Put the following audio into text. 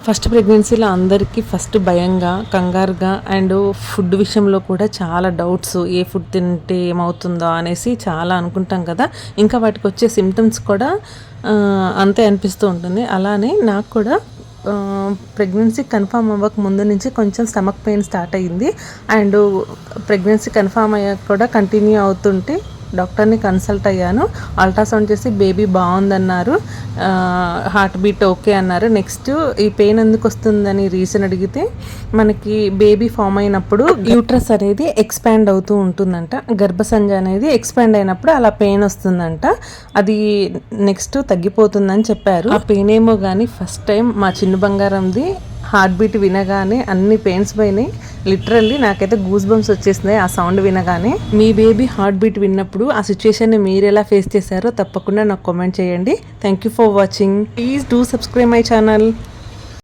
First ప్రెగ్నెన్సీలో అందరికీ first భయంగా, కంగారుగా అండ్ ఫుడ్ విషయంలో కూడా చాలా డౌట్స్. ఏ ఫుడ్ తింటే ఏమవుతుందో అనేసి చాలా అనుకుంటాం కదా. ఇంకా వాటికి వచ్చే సిమ్టమ్స్ కూడా అంతే అనిపిస్తూ ఉంటుంది. అలానే నాకు కూడా ప్రెగ్నెన్సీ కన్ఫామ్ అవ్వక ముందు నుంచి కొంచెం స్టమక్ పెయిన్ స్టార్ట్ అయ్యింది. అండ్ ప్రెగ్నెన్సీ కన్ఫామ్ అయ్యాక కూడా కంటిన్యూ అవుతుంటే డాక్టర్ని కన్సల్ట్ అయ్యాను. అల్ట్రాసౌండ్ చేసి బేబీ బాగుందన్నారు, హార్ట్ బీట్ ఓకే అన్నారు. నెక్స్ట్ ఈ పెయిన్ ఎందుకు వస్తుందని రీజన్ అడిగితే మనకి బేబీ ఫామ్ అయినప్పుడు యూట్రస్ అనేది ఎక్స్పాండ్ అవుతూ ఉంటుందంట. గర్భసంచి అనేది ఎక్స్పాండ్ అయినప్పుడు అలా పెయిన్ వస్తుందంట. అది నెక్స్ట్ తగ్గిపోతుందని చెప్పారు. ఆ పెయిన్ ఏమో కానీ ఫస్ట్ టైం మా చిన్న బంగారంది హార్ట్ బీట్ వినగానే అన్ని పెయిన్స్ పోయినాయి. లిటరల్లీ నాకైతే గూస్ బంప్స్ వచ్చేసినాయి ఆ సౌండ్ వినగానే. మీ బేబీ హార్ట్ బీట్ విన్నప్పుడు ఆ సిచ్యువేషన్ని మీరు ఎలా ఫేస్ చేశారో తప్పకుండా నాకు కామెంట్ చేయండి. Thank you for watching. Please do subscribe my channel.